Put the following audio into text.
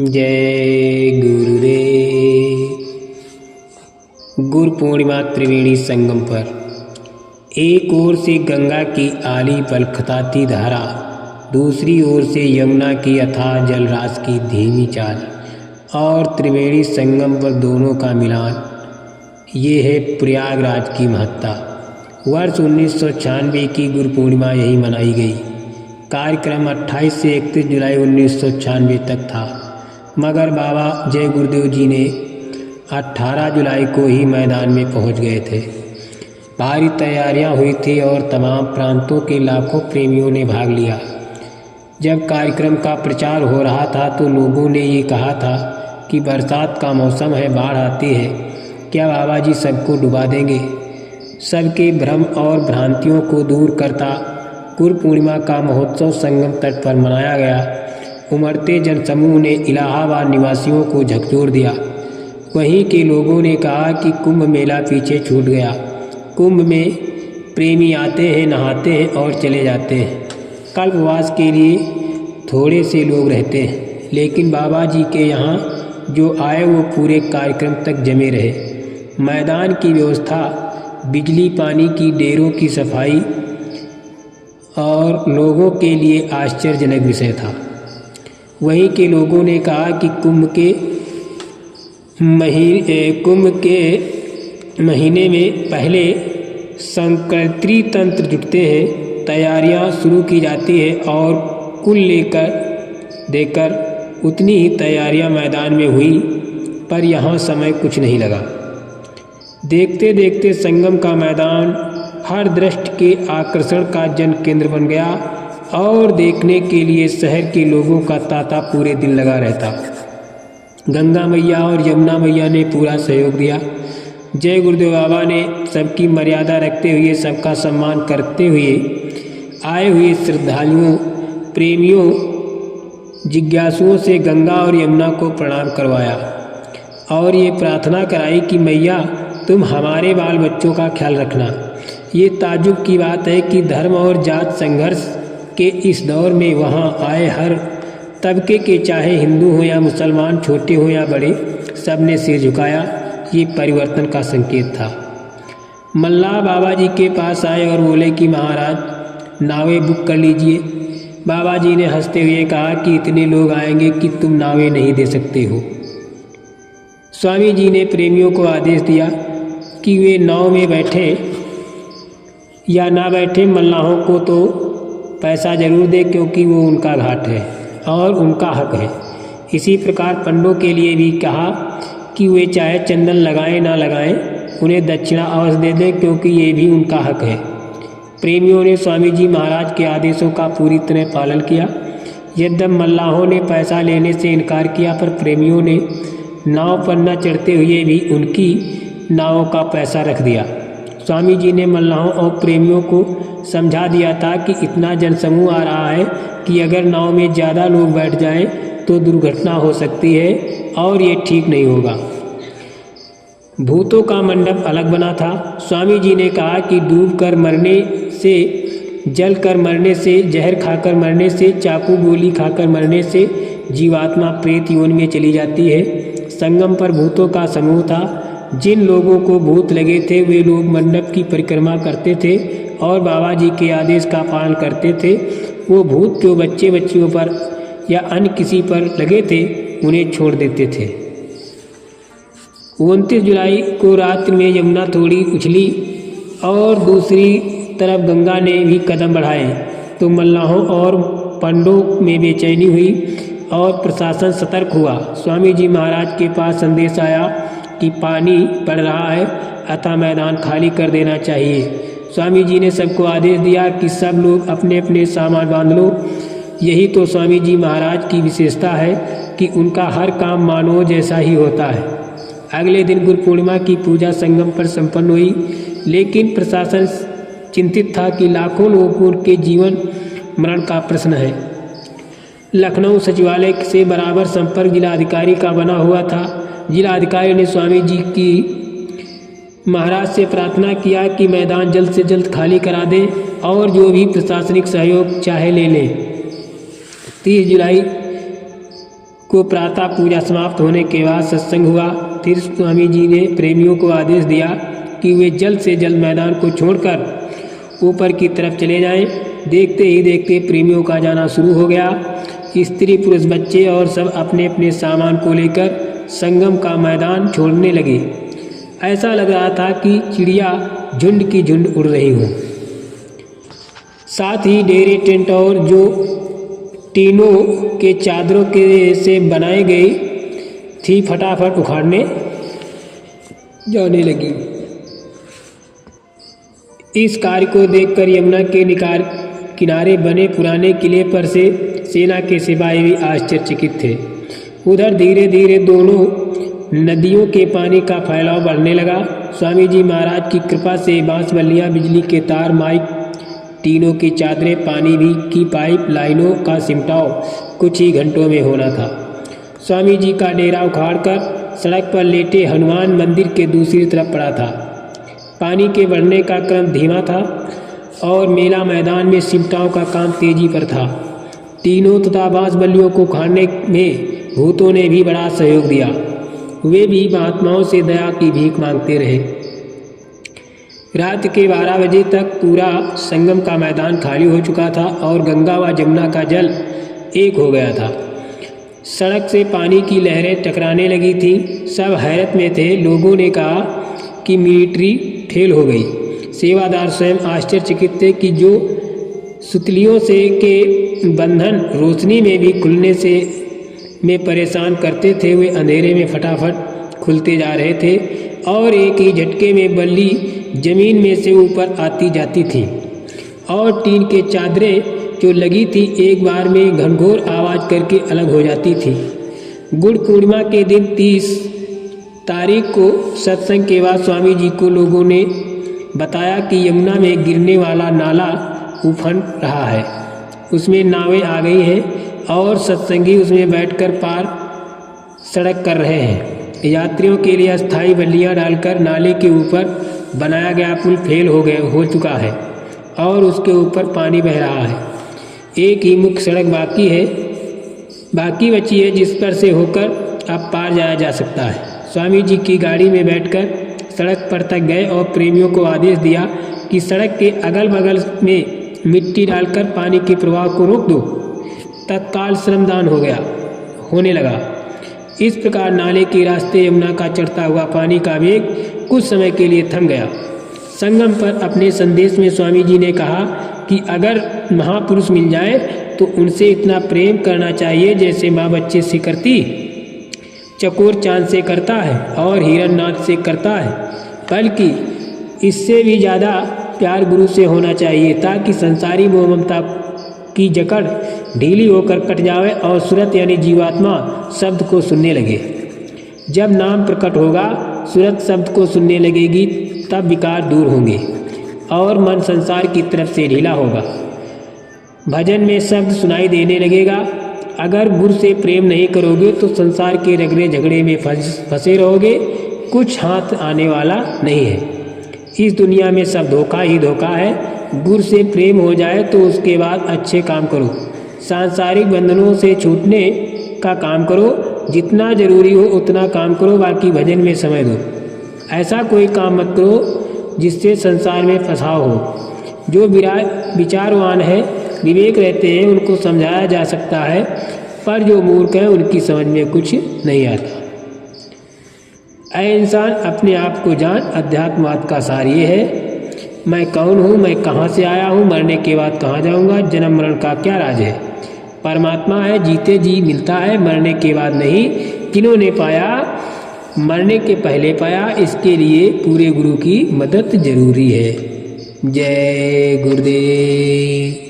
जय गुरुदेव। गुरु पूर्णिमा त्रिवेणी संगम पर एक ओर से गंगा की आली बलखताती धारा, दूसरी ओर से यमुना की अथाह जलराशि की धीमी चाल और त्रिवेणी संगम पर दोनों का मिलान, ये है प्रयागराज की महत्ता। वर्ष 1996 की गुरु पूर्णिमा यही मनाई गई। कार्यक्रम 28 से 31 जुलाई 1996 तक था, मगर बाबा जय गुरुदेव जी ने 18 जुलाई को ही मैदान में पहुंच गए थे। भारी तैयारियां हुई थी और तमाम प्रांतों के लाखों प्रेमियों ने भाग लिया। जब कार्यक्रम का प्रचार हो रहा था तो लोगों ने ये कहा था कि बरसात का मौसम है, बाढ़ आती है, क्या बाबा जी सबको डुबा देंगे। सबके भ्रम और भ्रांतियों को दूर करता गुरु पूर्णिमा का महोत्सव संगम तट पर मनाया गया। उमड़ते जनसमूह ने इलाहाबाद निवासियों को झकझोर दिया। वहीं के लोगों ने कहा कि कुंभ मेला पीछे छूट गया। कुंभ में प्रेमी आते हैं, नहाते हैं और चले जाते हैं। कल्पवास के लिए थोड़े से लोग रहते हैं, लेकिन बाबा जी के यहाँ जो आए वो पूरे कार्यक्रम तक जमे रहे। मैदान की व्यवस्था, बिजली पानी की, डेरों की सफाई और लोगों के लिए आश्चर्यजनक विषय था। वहीं के लोगों ने कहा कि कुंभ के महीने में पहले संक्रांति तंत्र जुटते हैं, तैयारियां शुरू की जाती हैं और कुल देकर उतनी ही तैयारियां मैदान में हुई, पर यहाँ समय कुछ नहीं लगा। देखते देखते संगम का मैदान हर दृष्टि के आकर्षण का जन केंद्र बन गया और देखने के लिए शहर के लोगों का तांता पूरे दिन लगा रहता। गंगा मैया और यमुना मैया ने पूरा सहयोग दिया। जय गुरुदेव बाबा ने सबकी मर्यादा रखते हुए, सबका सम्मान करते हुए आए हुए श्रद्धालुओं, प्रेमियों, जिज्ञासुओं से गंगा और यमुना को प्रणाम करवाया और ये प्रार्थना कराई कि मैया तुम हमारे बाल बच्चों का ख्याल रखना। ये ताज्जुब की बात है कि धर्म और जात संघर्ष के इस दौर में वहाँ आए हर तबके के, चाहे हिंदू हो या मुसलमान, छोटे हो या बड़े, सब ने सिर झुकाया। ये परिवर्तन का संकेत था। मल्लाह बाबा जी के पास आए और बोले कि महाराज नावें बुक कर लीजिए। बाबा जी ने हंसते हुए कहा कि इतने लोग आएंगे कि तुम नावें नहीं दे सकते हो। स्वामी जी ने प्रेमियों को आदेश दिया कि वे नाव में बैठे या ना बैठे, मल्लाहों को तो पैसा जरूर दे, क्योंकि वो उनका घाट है और उनका हक है। इसी प्रकार पंडों के लिए भी कहा कि वे चाहे चंदन लगाएं ना लगाएं, उन्हें दक्षिणा अवश्य दे दें, क्योंकि ये भी उनका हक है। प्रेमियों ने स्वामी जी महाराज के आदेशों का पूरी तरह पालन किया। यद्यपि मल्लाहों ने पैसा लेने से इनकार किया, पर प्रेमियों ने नाव पर न चढ़ते हुए भी उनकी नावों का पैसा रख दिया। स्वामी जी ने मल्लाहों और प्रेमियों को समझा दिया था कि इतना जनसमूह आ रहा है कि अगर नाव में ज़्यादा लोग बैठ जाएं तो दुर्घटना हो सकती है और ये ठीक नहीं होगा। भूतों का मंडप अलग बना था। स्वामी जी ने कहा कि डूब कर मरने से, जल कर मरने से, जहर खाकर मरने से, चाकू गोली खाकर मरने से जीवात्मा प्रेत योनि में चली जाती है। संगम पर भूतों का समूह था। जिन लोगों को भूत लगे थे वे लोग मंडप की परिक्रमा करते थे और बाबा जी के आदेश का पालन करते थे। वो भूत जो बच्चे बच्चियों पर या अन्य किसी पर लगे थे उन्हें छोड़ देते थे। 29 जुलाई को रात्रि में यमुना थोड़ी उछली और दूसरी तरफ गंगा ने भी कदम बढ़ाए तो मल्लाहों और पंडों में बेचैनी हुई और प्रशासन सतर्क हुआ। स्वामी जी महाराज के पास संदेश आया कि पानी बढ़ रहा है, अतः मैदान खाली कर देना चाहिए। स्वामी जी ने सबको आदेश दिया कि सब लोग अपने अपने सामान बांध लो। यही तो स्वामी जी महाराज की विशेषता है कि उनका हर काम मानव जैसा ही होता है। अगले दिन गुरु पूर्णिमा की पूजा संगम पर संपन्न हुई, लेकिन प्रशासन चिंतित था कि लाखों लोगों के जीवन मरण का प्रश्न है। लखनऊ सचिवालय से बराबर संपर्क जिलाधिकारी का बना हुआ था। जिलाधिकारी ने स्वामी जी की महाराज से प्रार्थना किया कि मैदान जल्द से जल्द खाली करा दें और जो भी प्रशासनिक सहयोग चाहे ले लें। 30 जुलाई को प्रातः पूजा समाप्त होने के बाद सत्संग हुआ। फिर स्वामी जी ने प्रेमियों को आदेश दिया कि वे जल्द से जल्द मैदान को छोड़कर ऊपर की तरफ चले जाएं। देखते ही देखते प्रेमियों का जाना शुरू हो गया। स्त्री पुरुष बच्चे और सब अपने अपने सामान को लेकर संगम का मैदान छोड़ने लगे। ऐसा लग रहा था कि चिड़िया झुंड की झुंड उड़ रही हो। साथ ही डेरे टेंट और जो टीनों के चादरों के से बनाई गई थी फटाफट उखाड़ने जाने लगी। इस कार्य को देखकर यमुना के किनारे बने पुराने किले पर से सेना के सिपाही भी आश्चर्यचकित थे। उधर धीरे धीरे दोनों नदियों के पानी का फैलाव बढ़ने लगा। स्वामी जी महाराज की कृपा से बांसबल्लियाँ, बिजली के तार, माइक, टीनों की चादरें, पानी भी की पाइप लाइनों का सिमटाव कुछ ही घंटों में होना था। स्वामी जी का डेरा उखाड़कर सड़क पर लेटे हनुमान मंदिर के दूसरी तरफ पड़ा था। पानी के बढ़ने का क्रम धीमा था और मेला मैदान में सिमटाव का काम तेजी पर था। टीनों तथा बांसबल्लियों को उखाड़ने में भूतों ने भी बड़ा सहयोग दिया। वे भी महात्माओं से दया की भीख मांगते रहे। रात के 12 बजे तक पूरा संगम का मैदान खाली हो चुका था और गंगा व जमुना का जल एक हो गया था। सड़क से पानी की लहरें टकराने लगी थी। सब हैरत में थे। लोगों ने कहा कि मिलिट्री फेल हो गई। सेवादार स्वयं आश्चर्यचकित थे कि जो सुतलियों से के बंधन रोशनी में भी खुलने से में परेशान करते थे, वे अंधेरे में फटाफट खुलते जा रहे थे और एक ही झटके में बल्ली जमीन में से ऊपर आती जाती थी और टीन के चादरें जो लगी थी एक बार में घनघोर आवाज करके अलग हो जाती थी। गुड़ पूर्णिमा के दिन 30 तारीख को सत्संग के बाद स्वामी जी को लोगों ने बताया कि यमुना में गिरने वाला नाला उफन रहा है, उसमें नावें आ गई हैं और सत्संगी उसमें बैठकर पार सड़क कर रहे हैं। यात्रियों के लिए अस्थायी बल्लियाँ डालकर नाले के ऊपर बनाया गया पुल फेल हो चुका है और उसके ऊपर पानी बह रहा है। एक ही मुख्य सड़क बाकी बची है जिस पर से होकर अब पार जाया जा सकता है। स्वामी जी की गाड़ी में बैठकर सड़क पर तक गए और प्रेमियों को आदेश दिया कि सड़क के अगल बगल में मिट्टी डालकर पानी के प्रवाह को रोक दो। तत्काल श्रमदान होने लगा। इस प्रकार नाले के रास्ते यमुना का चढ़ता हुआ पानी का वेग कुछ समय के लिए थम गया। संगम पर अपने संदेश में स्वामी जी ने कहा कि अगर महापुरुष मिल जाए तो उनसे इतना प्रेम करना चाहिए जैसे माँ बच्चे से करती, चकोर चांद से करता है और हिरणनाथ से करता है, बल्कि इससे भी ज़्यादा प्यार गुरु से होना चाहिए ताकि संसारी मोह ममता की जकड़ ढीली होकर कट जावे और सूरत यानी जीवात्मा शब्द को सुनने लगे। जब नाम प्रकट होगा, सूरत शब्द को सुनने लगेगी, तब विकार दूर होंगे और मन संसार की तरफ से ढीला होगा। भजन में शब्द सुनाई देने लगेगा। अगर गुरु से प्रेम नहीं करोगे तो संसार के रगड़े झगड़े में फंसे रहोगे, कुछ हाथ आने वाला नहीं है। इस दुनिया में सब धोखा ही धोखा है। गुरु से प्रेम हो जाए तो उसके बाद अच्छे काम करो, सांसारिक बंधनों से छूटने का काम करो, जितना जरूरी हो उतना काम करो, बाकी भजन में समय दो। ऐसा कोई काम मत करो जिससे संसार में फंसाव हो। जो विचारवान है, विवेक रहते हैं, उनको समझाया जा सकता है, पर जो मूर्ख हैं उनकी समझ में कुछ नहीं आता। ऐ इंसान, अपने आप को जान। अध्यात्मवाद का सार ये है, मैं कौन हूँ, मैं कहाँ से आया हूँ, मरने के बाद कहाँ जाऊँगा, जन्म मरण का क्या राज है। परमात्मा है, जीते जी मिलता है, मरने के बाद नहीं। किन्होंने पाया, मरने के पहले पाया, इसके लिए पूरे गुरु की मदद जरूरी है। जय गुरुदेव।